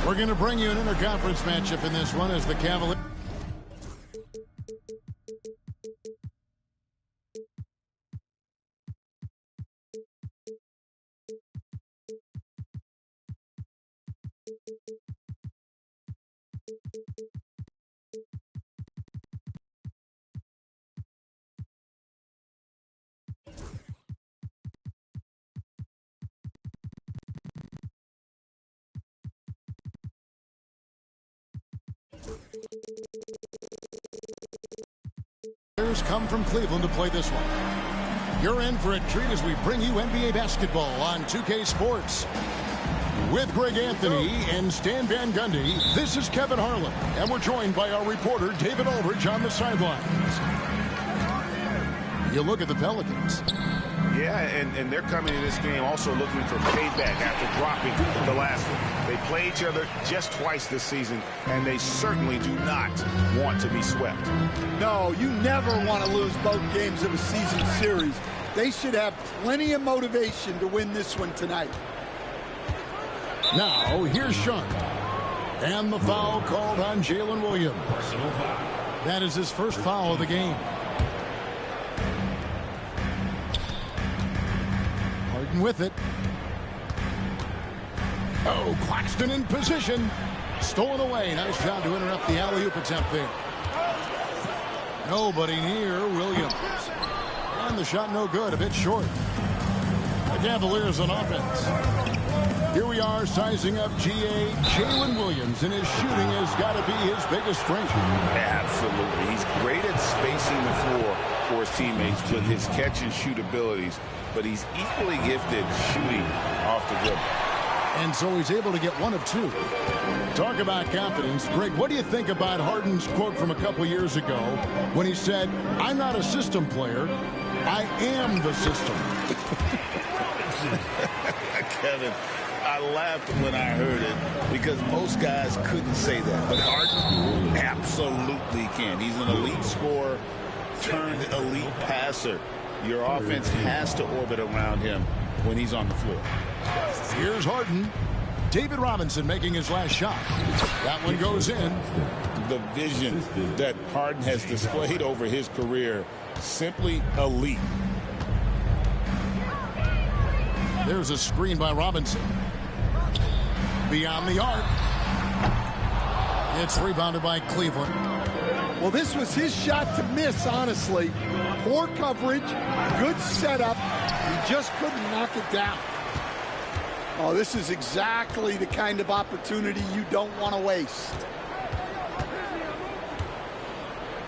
We're going to bring you an interconference matchup in this one as the Cavaliers. Come from Cleveland to play this one. You're in for a treat as we bring you NBA basketball on 2K Sports. With Greg Anthony and Stan Van Gundy, this is Kevin Harlan, and we're joined by our reporter David Aldridge on the sidelines. You look at the Pelicans. Yeah, and they're coming in this game also looking for payback after dropping the last one. They play each other just twice this season, and they certainly do not want to be swept. No, you never want to lose both games of a season series. They should have plenty of motivation to win this one tonight. Now, here's Sean. And the foul called on Jalen Williams. That is his first foul of the game. With it. Oh, Claxton in position. Stolen away. Nice job to interrupt the alley-oop attempt there. Nobody near Williams. And the shot no good. A bit short. The Cavaliers on offense. Here we are sizing up GA Jalen Williams, and his shooting has got to be his biggest strength. Absolutely. He's great at spacing the floor for his teammates with his catch-and-shoot abilities, but he's equally gifted shooting off the dribble. And so he's able to get one of two. Talk about confidence. Greg, what do you think about Harden's quote from a couple years ago when he said, "I'm not a system player, I am the system"? Kevin, I laughed when I heard it because most guys couldn't say that, but Harden absolutely can. He's an elite scorer turned elite passer. Your offense has to orbit around him when he's on the floor. Here's Harden. David Robinson making his last shot. That one goes in. The vision that Harden has displayed over his career, simply elite. There's a screen by Robinson. Beyond the arc. It's rebounded by Cleveland. Well, this was his shot to miss, honestly. Poor coverage, good setup. He just couldn't knock it down. Oh, this is exactly the kind of opportunity you don't want to waste.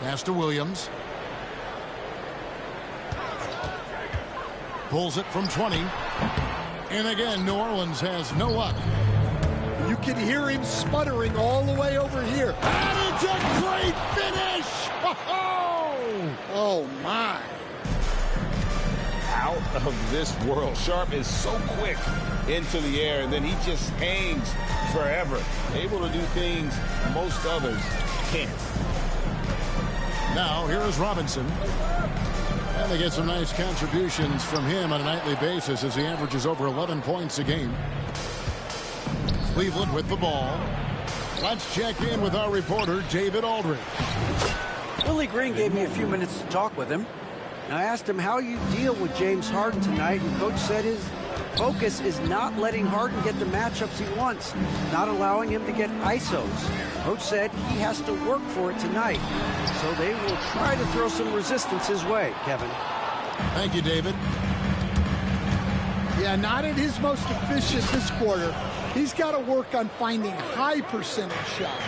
Pass to Williams. Pulls it from 20. And again, New Orleans has no luck. You can hear him sputtering all the way over here. And it's a great finish! Oh, my. Out of this world. Sharp is so quick into the air, and then he just hangs forever. Able to do things most others can't. Now, here is Robinson. And they get some nice contributions from him on a nightly basis as he averages over 11 points a game. Cleveland with the ball. Let's check in with our reporter, David Aldridge. Willie Green gave me a few minutes to talk with him. And I asked him how you deal with James Harden tonight, and Coach said his focus is not letting Harden get the matchups he wants, not allowing him to get ISOs. Coach said he has to work for it tonight, so they will try to throw some resistance his way, Kevin. Thank you, David. Yeah, not at his most efficient this quarter. He's got to work on finding high percentage shots.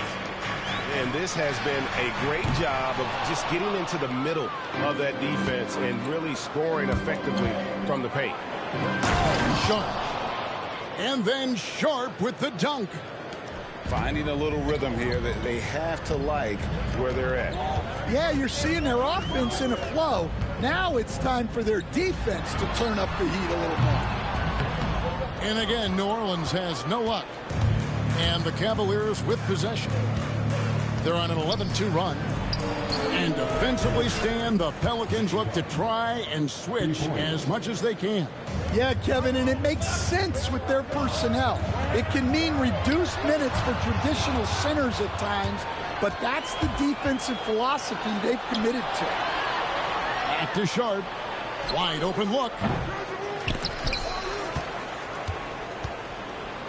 And this has been a great job of just getting into the middle of that defense and really scoring effectively from the paint. Sharp. And then Sharp with the dunk. Finding a little rhythm here that they have to like where they're at. Yeah, you're seeing their offense in a flow. Now it's time for their defense to turn up the heat a little more. And again, New Orleans has no luck. And the Cavaliers with possession. They're on an 11-2 run. And defensively, Stan, the Pelicans look to try and switch as much as they can. Yeah, Kevin, and it makes sense with their personnel. It can mean reduced minutes for traditional centers at times, but that's the defensive philosophy they've committed to. Back to Sharp. Wide open look.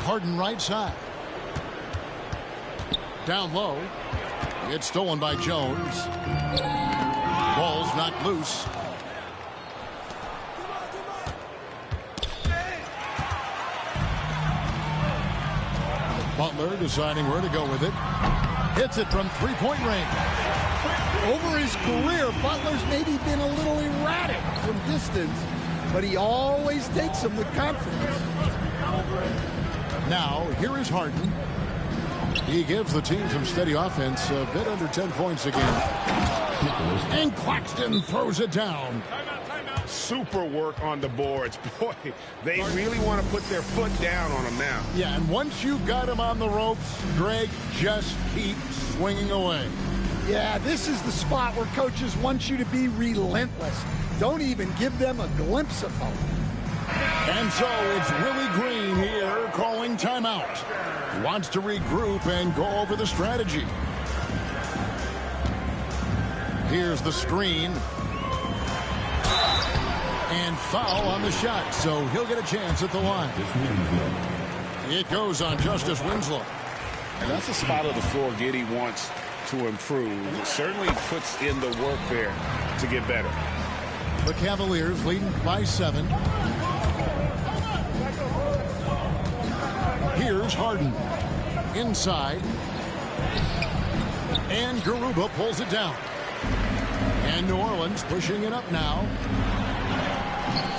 Harden right side. Down low. It's stolen by Jones. Ball's knocked loose. Butler deciding where to go with it. Hits it from three-point range. Over his career, Butler's maybe been a little erratic from distance, but he always takes them with confidence. Now, here is Harden. He gives the team some steady offense, a bit under 10 points again. And Claxton throws it down. Super work on the boards. Boy, they really want to put their foot down on him now. Yeah, and once you got him on the ropes, Greg, just keep swinging away. Yeah, this is the spot where coaches want you to be relentless. Don't even give them a glimpse of hope. And so it's Willie Green here calling timeout. He wants to regroup and go over the strategy. Here's the screen. And foul on the shot, so he'll get a chance at the line. It goes on Justice Winslow. And that's a spot of the floor Giddey wants to improve. It certainly puts in the work there to get better. The Cavaliers leading by 7. Here's Harden. Inside. And Garuba pulls it down. And New Orleans pushing it up now.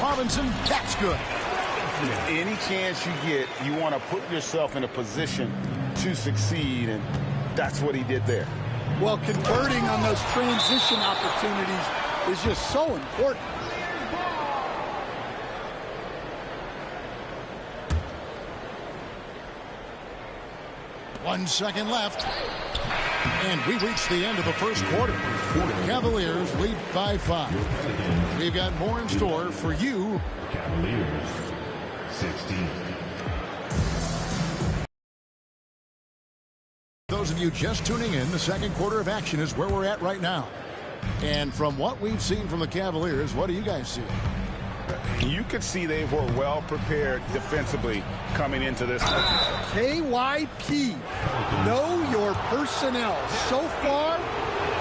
Robinson, that's good. Any chance you get, you want to put yourself in a position to succeed, and that's what he did there. Well, converting on those transition opportunities is just so important. One second left. And we reach the end of the first quarter. Cavaliers lead by 5. We've got more in store for you. Cavaliers 16. Those of you just tuning in, the second quarter of action is where we're at right now. And from what we've seen from the Cavaliers, what do you guys see? You could see they were well prepared defensively coming into this one. KYP, know your personnel. So far,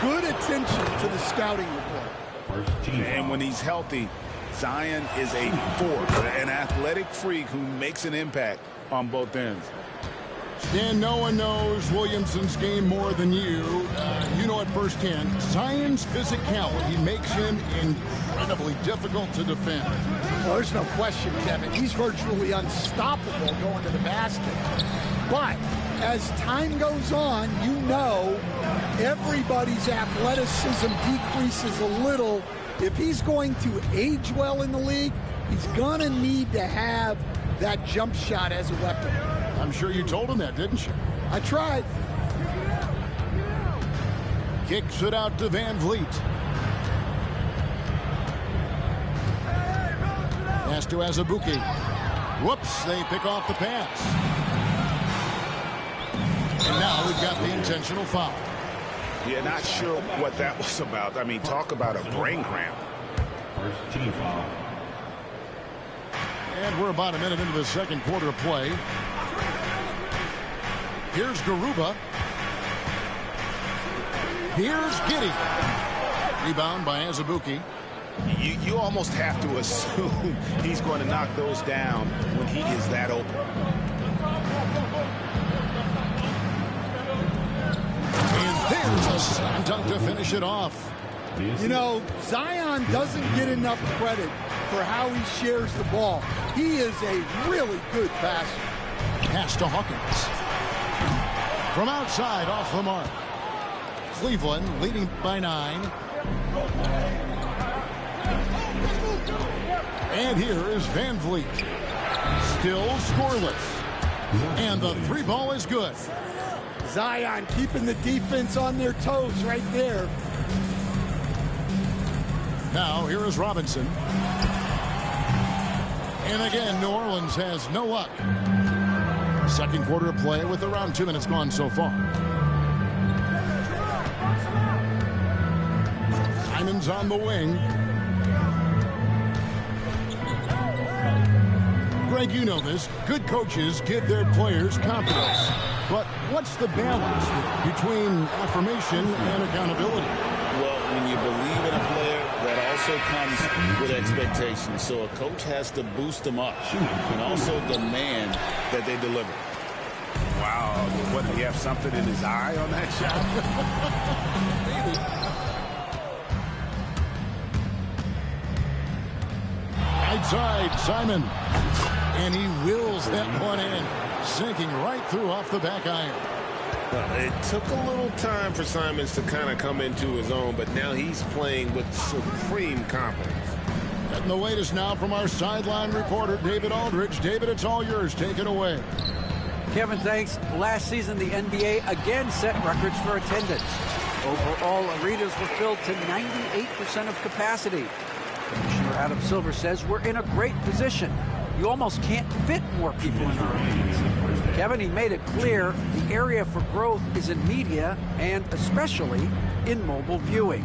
good attention to the scouting report. And when he's healthy, Zion is a force, an athletic freak who makes an impact on both ends. Stan, no one knows Williamson's game more than you. You know it firsthand. Zion's physicality makes him incredibly difficult to defend. Well, there's no question, Kevin. He's virtually unstoppable going to the basket. But as time goes on, you know everybody's athleticism decreases a little. If he's going to age well in the league, he's going to need to have that jump shot as a weapon. I'm sure you told him that, didn't you? I tried. Kicks it out to Van Vliet. Pass to Azubuike. Whoops, they pick off the pass. And now we've got the intentional foul. Yeah, not sure what that was about. I mean, talk about a brain cramp. First team foul. And we're about a minute into the second quarter of play. Here's Garuba. Here's Giddey. Rebound by Azubuike. You almost have to assume he's going to knock those down when he is that open. And there's a slam dunk to finish it off. You know, Zion doesn't get enough credit for how he shares the ball. He is a really good passer. Pass to Hawkins. From outside, off the mark. Cleveland leading by 9. And here is Van Vliet. Still scoreless. And the three ball is good. Zion keeping the defense on their toes right there. Now here is Robinson. And again, New Orleans has no luck. Second quarter of play with around 2 minutes gone so far. Simon's on the wing. Greg, you know this. Good coaches give their players confidence. But what's the balance between affirmation and accountability? Well, when you believe in a player, that also comes with expectations. So a coach has to boost them up and also demand that they deliver. Wow. What, did he have something in his eye on that shot? Right side, Simon. And he wills that one in, sinking right through off the back iron. It took a little time for Simons to kind of come into his own, but now he's playing with supreme confidence. Getting the latest now from our sideline reporter, David Aldridge. David, it's all yours. Take it away. Kevin, thanks. Last season, the NBA again set records for attendance. Overall, arenas were filled to 98% of capacity. Commissioner Adam Silver says we're in a great position. You almost can't fit more people in our arenas. Kevin, he made it clear the area for growth is in media and especially in mobile viewing.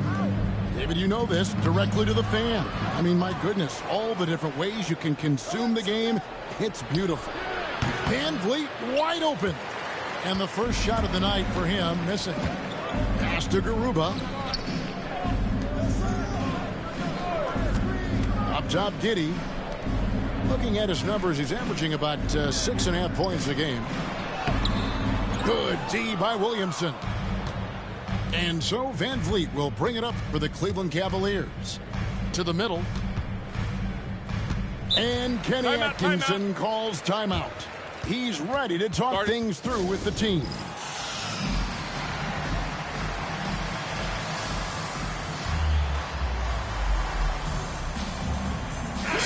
David, you know this, directly to the fan. I mean, my goodness, all the different ways you can consume the game, it's beautiful. Van Vliet wide open. And the first shot of the night for him, missing. Pass to Garuba. Up top, Giddey. Looking at his numbers, he's averaging about 6.5 points a game. Good D by Williamson. And so Van Vliet will bring it up for the Cleveland Cavaliers. To the middle. And Kenny Atkinson calls timeout. He's ready to talk things through with the team.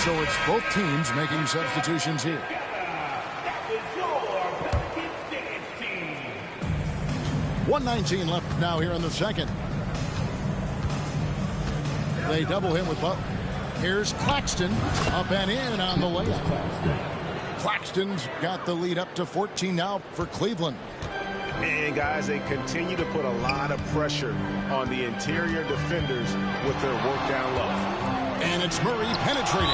So it's both teams making substitutions here. .119 left now here in the second. They double him with Butler. Here's Claxton up and in on the layup. Claxton's got the lead up to 14 now for Cleveland. And guys, they continue to put a lot of pressure on the interior defenders with their work down low. And it's Murray penetrating.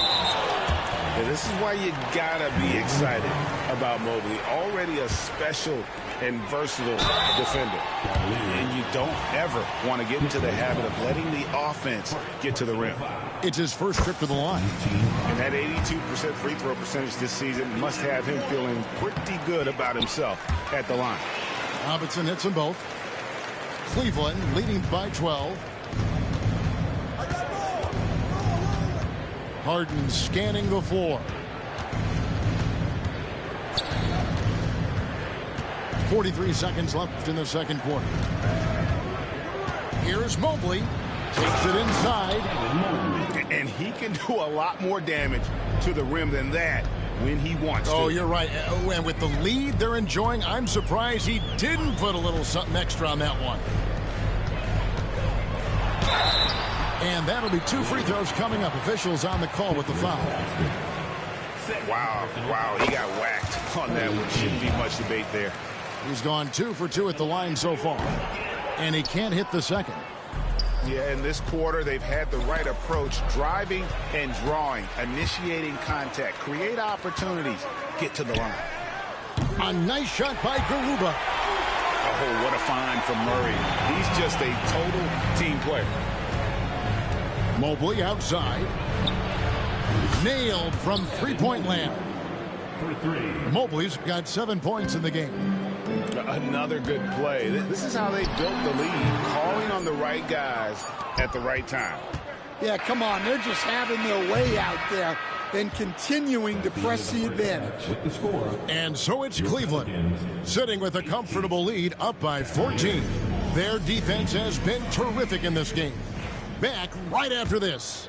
And this is why you gotta be excited about Mobley. Already a special and versatile defender. And you don't ever want to get into the habit of letting the offense get to the rim. It's his first trip to the line. And that 82% free throw percentage this season must have him feeling pretty good about himself at the line. Robinson hits them both. Cleveland leading by 12. Harden scanning the floor. 43 seconds left in the second quarter. Here's Mobley. Takes it inside. And he can do a lot more damage to the rim than that when he wants to. Oh, you're right. And with the lead they're enjoying, I'm surprised he didn't put a little something extra on that one. And that'll be 2 free throws coming up. Officials on the call with the foul. Wow, he got whacked on that one. Shouldn't be much debate there. He's gone 2 for 2 at the line so far. And he can't hit the second. Yeah, in this quarter, they've had the right approach, driving and drawing, initiating contact, create opportunities, get to the line. A nice shot by Garuba. Oh, what a find from Murray. He's just a total team player. Mobley outside. Nailed from three-point land. For three. Mobley's got 7 points in the game. Another good play. This is how they built the lead, calling on the right guys at the right time. Yeah, come on. They're just having their way out there and continuing to press the advantage. With the score. And so it's Cleveland, sitting with a comfortable lead up by 14. Their defense has been terrific in this game. Back right after this.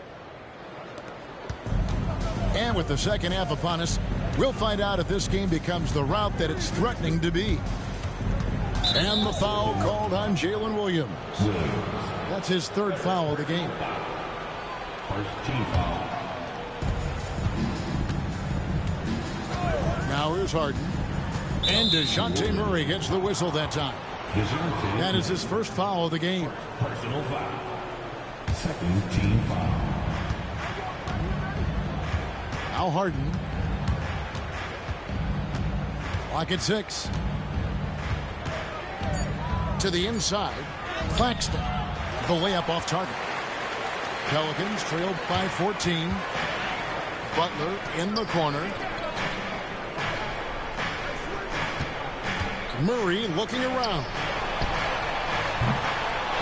And with the second half upon us, we'll find out if this game becomes the route that it's threatening to be. And the foul called on Jalen Williams. That's his third foul of the game. First team foul. Now here's Harden. And DeJounte Murray gets the whistle that time. That is his first foul of the game. Personal foul. Second team foul. Now Harden. Clock at 6. To the inside. Claxton. The layup off target. Pelicans trailed by 14. Butler in the corner. Murray looking around.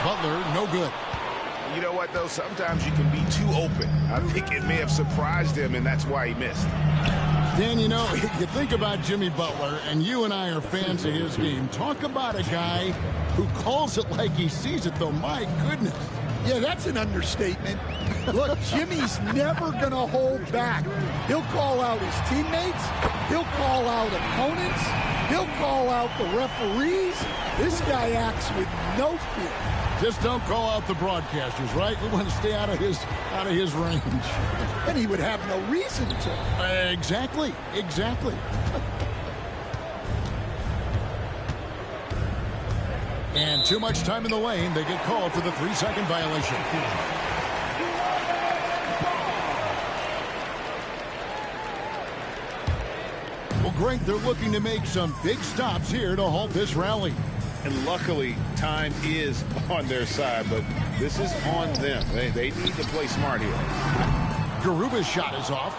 Butler, no good. You know what, though? Sometimes you can be too open. I think it may have surprised him, and that's why he missed. Dan, you know, you think about Jimmy Butler, and you and I are fans of his game. Talk about a guy who calls it like he sees it, though. My goodness. Yeah, that's an understatement. Look, Jimmy's never going to hold back. He'll call out his teammates. He'll call out opponents. He'll call out the referees. This guy acts with no fear. Just don't call out the broadcasters, right? We want to stay out of his range. And he would have no reason to. Exactly. And too much time in the lane. They get called for the 3-second violation. Well, Greg, they're looking to make some big stops here to halt this rally. And luckily, time is on their side, but this is on them. They need to play smart here. Garuba's shot is off.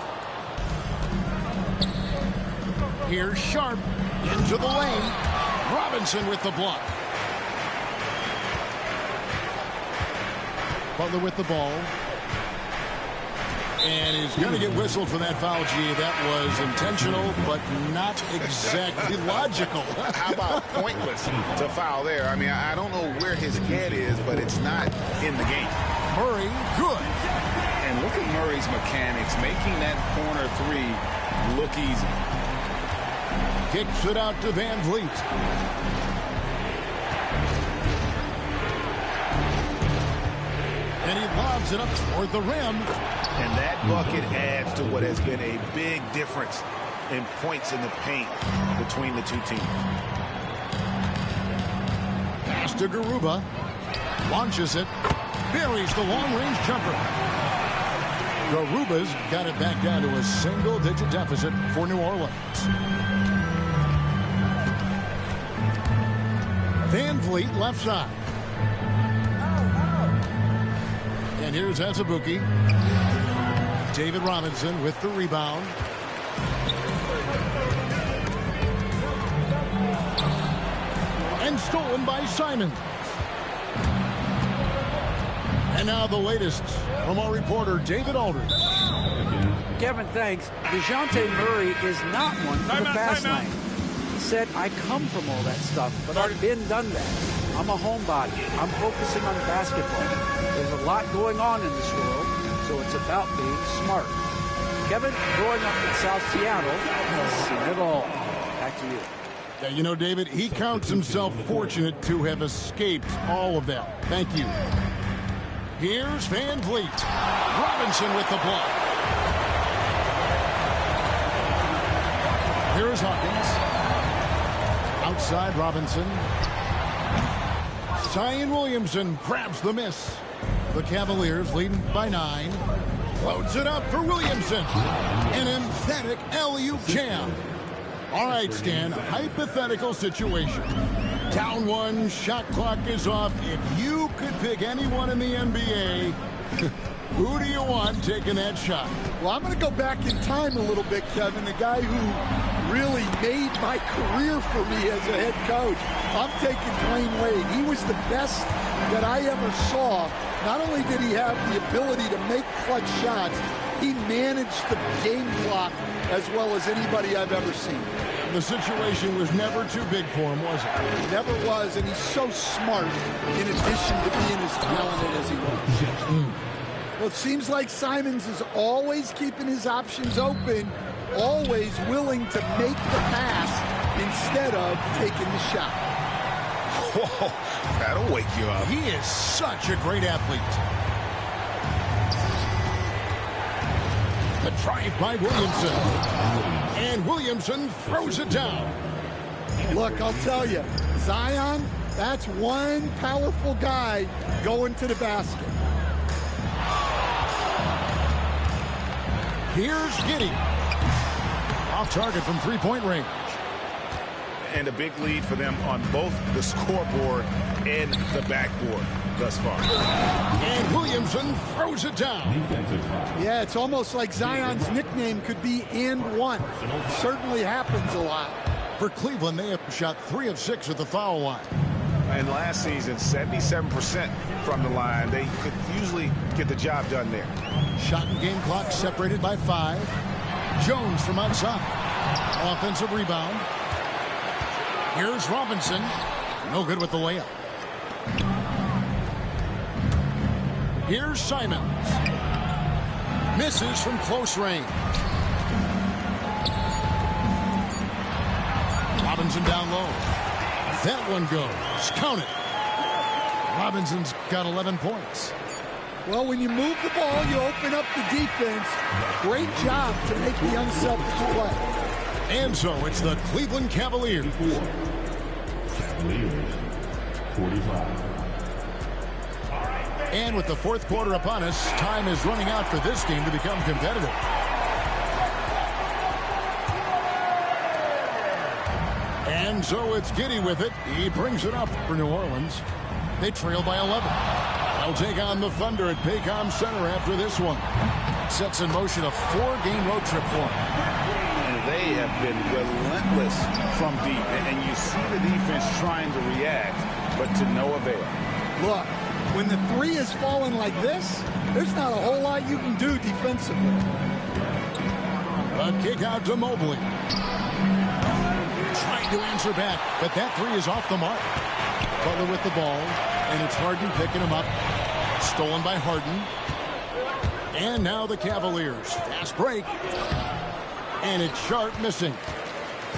Here's Sharp into the lane. Robinson with the block. Butler with the ball. And he's going to get whistled for that foul, G. That was intentional, but not exactly logical. How about pointless to foul there? I mean, I don't know where his head is, but it's not in the game. Murray, good. And look at Murray's mechanics, making that corner three look easy. Kicks it out to Van Vliet. And he lobs it up toward the rim. And that bucket adds to what has been a big difference in points in the paint between the two teams. Pass to Garuba. Launches it. Buries the long-range jumper. Garuba's got it back down to a single-digit deficit for New Orleans. Van Vliet left side. And here's Azubuike. David Robinson with the rebound. And stolen by Simon. And now the latest from our reporter, David Aldridge. Kevin, thanks. DeJounte Murray is not one for the fast lane. He said, I come from all that stuff, but I've been done that. I'm a homebody. I'm focusing on basketball. There's a lot going on in this world, so it's about being smart. Kevin, growing up in South Seattle, has seen it all. Back to you. Yeah, you know, David, he counts himself fortunate to have escaped all of that. Thank you. Here's Van Vliet. Robinson with the block. Here's Hawkins. Outside Robinson. Zion Williamson grabs the miss. The Cavaliers leading by 9. Loads it up for Williamson. An emphatic alley-oop jam. All right, Stan, a hypothetical situation. Down 1, shot clock is off. If you could pick anyone in the NBA, who do you want taking that shot? Well, I'm going to go back in time a little bit, Kevin. The guy who really made my career for me as a head coach. I'm taking Dwayne Wade. He was the best that I ever saw. Not only did he have the ability to make clutch shots, he managed the game clock as well as anybody I've ever seen. The situation was never too big for him, was it? Never was, and he's so smart in addition to being as talented as he was. Well, it seems like Simons is always keeping his options open, always willing to make the pass instead of taking the shot. Whoa, that'll wake you up. He is such a great athlete. The drive by Williamson. And Williamson throws it down. Look, I'll tell you, Zion, that's one powerful guy going to the basket. Here's Giddey. Off target from three-point range. And a big lead for them on both the scoreboard and the backboard thus far. And Williamson throws it down. Yeah, it's almost like Zion's nickname could be and one. Certainly happens a lot. For Cleveland, they have shot 3 of 6 at the foul line. And last season, 77% from the line. They could usually get the job done there. Shot and game clock separated by 5. Jones from outside. Offensive rebound. Here's Robinson. No good with the layup. Here's Simons. Misses from close range. Robinson down low. That one goes. Count it. Robinson's got 11 points. Well, when you move the ball, you open up the defense. Great job to make the unselfish play. And so it's the Cleveland Cavaliers. Cavaliers, 45. And with the fourth quarter upon us, time is running out for this game to become competitive. And so it's Giddey with it. He brings it up for New Orleans. They trail by 11. They'll take on the Thunder at Paycom Center after this one. Sets in motion a 4-game road trip for them. They have been relentless from deep, and you see the defense trying to react, but to no avail. Look, when the 3 is falling like this, there's not a whole lot you can do defensively. A kick out to Mobley. Trying to answer back, but that 3 is off the mark. Butler with the ball, and it's Harden picking him up. Stolen by Harden. And now the Cavaliers. Fast break. And it's Sharp missing.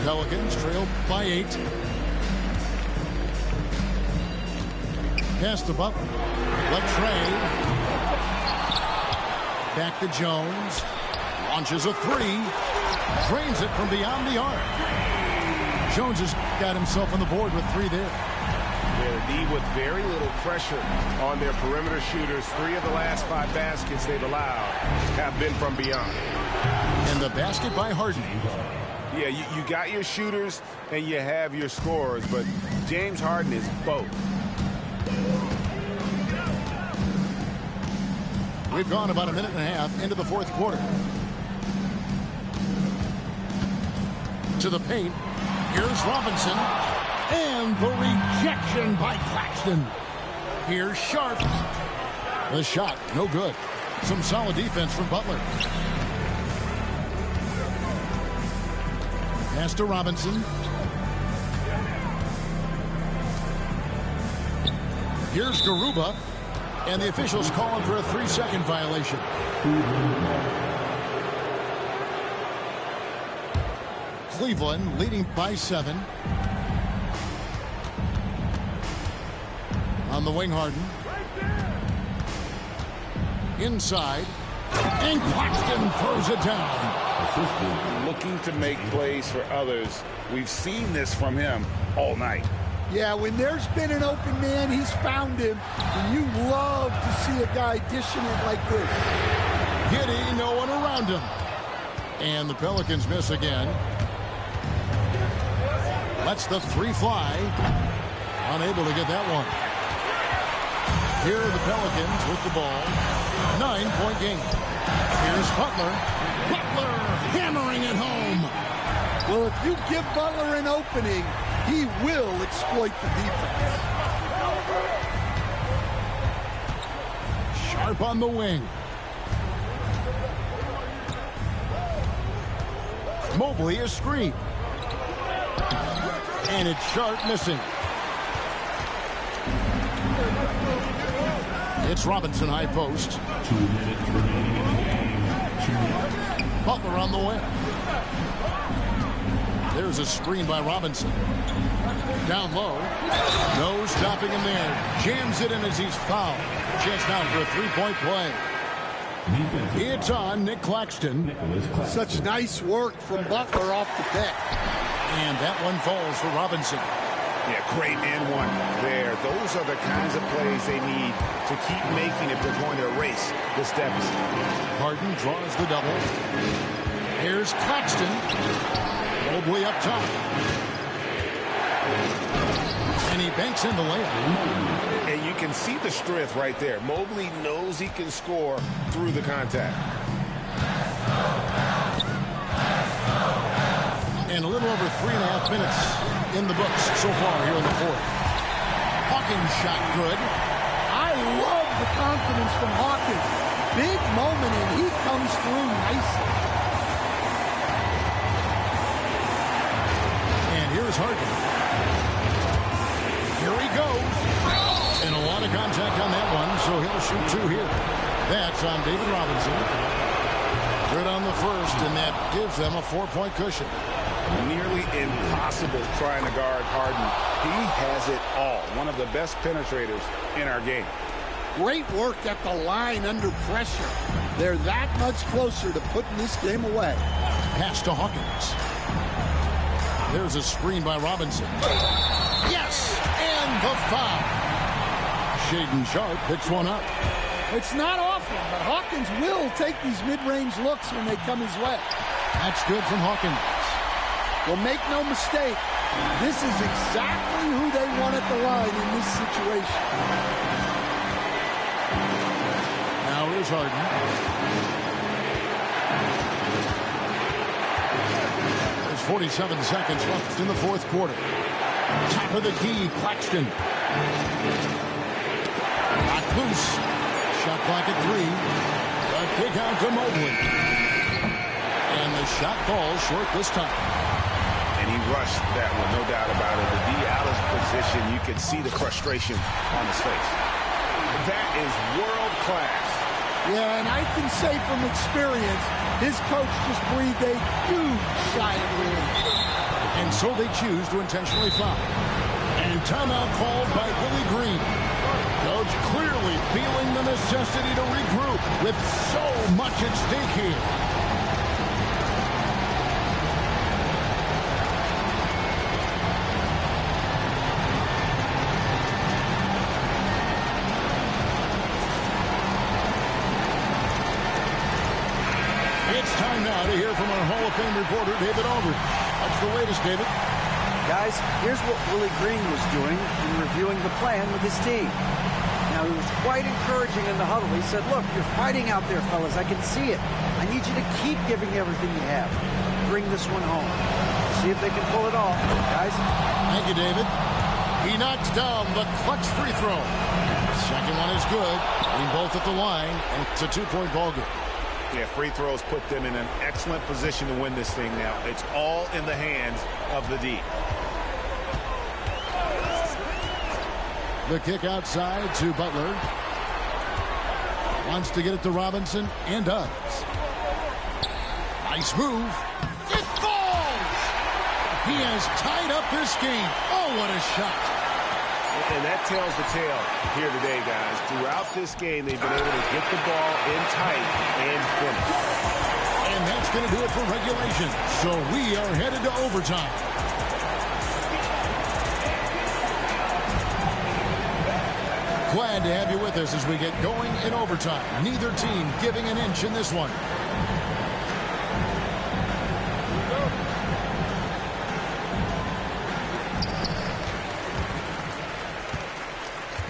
Pelicans trail by 8. Pass to Butler. Latrey. Back to Jones. Launches a 3. Drains it from beyond the arc. Jones has got himself on the board with 3 there. They're with very little pressure on their perimeter shooters. 3 of the last 5 baskets they've allowed have been from beyond. And the basket by Harden. Yeah, you got your shooters and you have your scorers, but James Harden is both. We've gone about a minute and a half into the fourth quarter. To the paint. Here's Robinson. And the rejection by Claxton. Here's Sharp. The shot, no good. Some solid defense from Butler. Pass to Robinson. Here's Garuba. And the officials calling for a 3-second violation. Cleveland leading by 7. On the wing, Harden. Inside. And Claxton throws it down. Looking to make plays for others. We've seen this from him all night. Yeah, when there's been an open man, he's found him. And you love to see a guy dishing it like this. Giddy, no one around him. And the Pelicans miss again. Lets the three fly. Unable to get that one. Here are the Pelicans with the ball. 9-point game. Here's Butler. Butler hammering it home. Well, if you give Butler an opening, he will exploit the defense. Sharp on the wing. Mobley is screened. And it's Sharp missing. It's Robinson high post. 2 minutes remaining in the game. Butler on the way. There's a screen by Robinson. Down low. No stopping him there. Jams it in as he's fouled. Chance now for a three-point play. It's on Nick Claxton. Such nice work from Butler off the deck. And that one falls for Robinson. Yeah, great and one there. Those are the kinds of plays they need to keep making if they're going to erase this deficit. Harden draws the double. Here's Claxton. Mobley up top. And he banks in the layup. And you can see the strength right there. Mobley knows he can score through the contact. And a little over 3.5 minutes in the books so far here in the fourth. Hawkins shot good. I love the confidence from Hawkins. Big moment, and he comes through nicely. And here's Harden. Here he goes. And a lot of contact on that one, so he'll shoot two here. That's on David Robinson. Good on the first, and that gives them a 4-point cushion. Nearly impossible trying to guard Harden. He has it all. One of the best penetrators in our game. Great work at the line under pressure. They're that much closer to putting this game away. Pass to Hawkins. There's a screen by Robinson. Yes! And the foul. Shaedon Sharp picks one up. It's not often, but Hawkins will take these mid-range looks when they come his way. That's good from Hawkins. Well, make no mistake, this is exactly who they want at the line in this situation. Now here's Harden. There's 47 seconds left in the fourth quarter. Top of the key, Claxton. Knocked loose. Shot clock at 3. A kick out to Mobley. And the shot falls short this time. And he rushed that one, no doubt about it. The D out of position, you can see the frustration on his face. That is world class. Yeah, and I can say from experience, his coach just breathed a huge sigh of relief. And so they choose to intentionally foul. And timeout called by Willie Green. Coach clearly feeling the necessity to regroup with so much at stake here. It's time now to hear from our Hall of Fame reporter, David Aldridge. What's the latest, David? Guys, here's what Willie Green was doing in reviewing the plan with his team. Now, he was quite encouraging in the huddle. He said, look, you're fighting out there, fellas. I can see it. I need you to keep giving everything you have. Bring this one home. See if they can pull it off, guys. Thank you, David. He knocks down the clutch free throw. Second one is good. Getting both at the line, and it's a 2-point ball game. Yeah, free throws put them in an excellent position to win this thing now. It's all in the hands of the D. The kick outside to Butler. Wants to get it to Robinson, and does. Nice move. It falls! He has tied up this game. Oh, what a shot. And that tells the tale here today, guys. Throughout this game, they've been able to get the ball in tight and finish. And that's going to do it for regulation. So we are headed to overtime. Glad to have you with us as we get going in overtime. Neither team giving an inch in this one.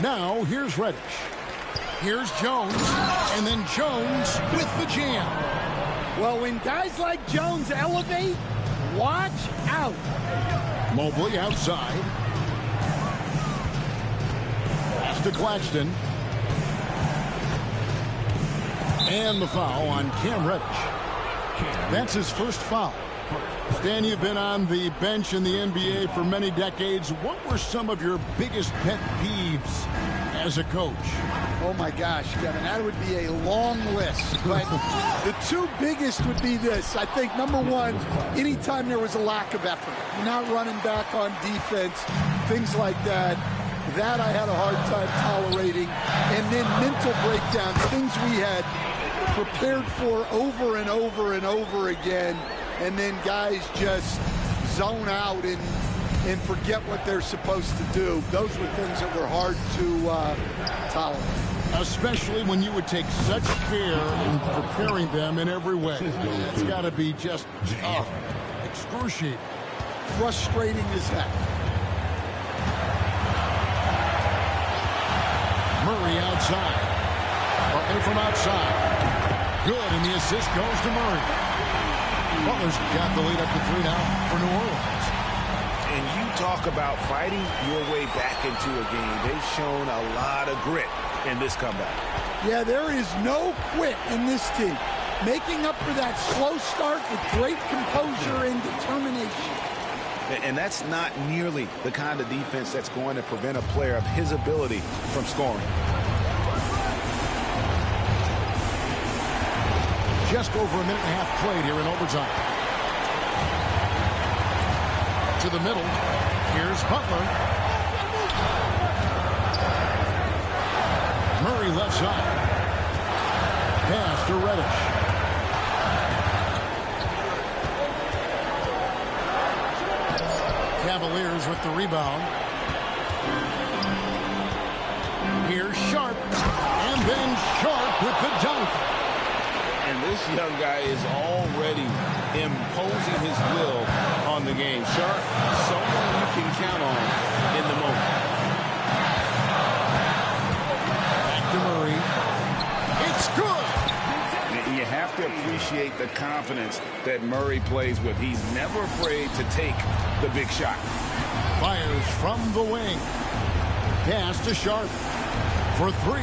Now, here's Reddish. Here's Jones. And then Jones with the jam. Well, when guys like Jones elevate, watch out. Mobley outside. Pass to Claxton. And the foul on Cam Reddish. That's his first foul. Stan, you've been on the bench in the NBA for many decades. What were some of your biggest pet peeves as a coach? Oh, my gosh, Kevin, that would be a long list. But the two biggest would be this. I think, number one, anytime there was a lack of effort, you're not running back on defense, things like that. That I had a hard time tolerating. And then mental breakdowns, things we had prepared for over and over and over again. And then guys just zone out and forget what they're supposed to do. Those were things that were hard to tolerate. Especially when you would take such care in preparing them in every way. It's got to be just excruciating. Frustrating as heck. Murray outside. Butler from outside. Good, and the assist goes to Murray. Butler's got the lead up to 3 now for New Orleans. And you talk about fighting your way back into a game. They've shown a lot of grit in this comeback. Yeah, there is no quit in this team. Making up for that slow start with great composure and determination. And that's not nearly the kind of defense that's going to prevent a player of his ability from scoring. Just over a minute and a half played here in overtime. To the middle. Here's Butler. Murray left side. Pass to Reddish. Cavaliers with the rebound. Here's Sharp. And then Sharp with the dunk. And this young guy is already imposing his will on the game. Sharp, someone you can count on in the moment. Back to Murray. It's good. You have to appreciate the confidence that Murray plays with. He's never afraid to take the big shot. Fires from the wing. Pass to Sharp. For 3.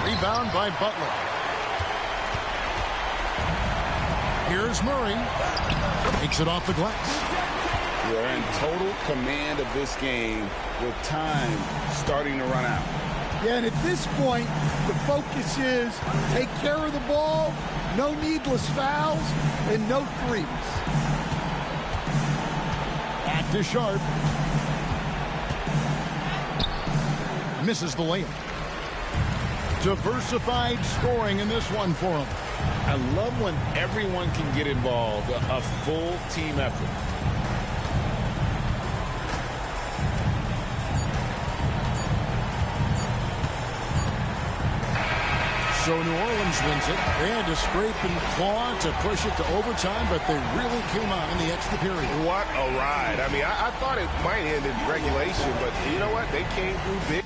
Rebound by Butler. Here's Murray. Takes it off the glass. We're in total command of this game with time starting to run out. Yeah, and at this point, the focus is take care of the ball, no needless fouls, and no threes. Back to Sharp. Misses the layup. Diversified scoring in this one for him. I love when everyone can get involved, a full team effort. So New Orleans wins it. They had to scrape and claw to push it to overtime, but they really came out in the extra period. What a ride. I mean, I thought it might end in regulation, but you know what? They came through big.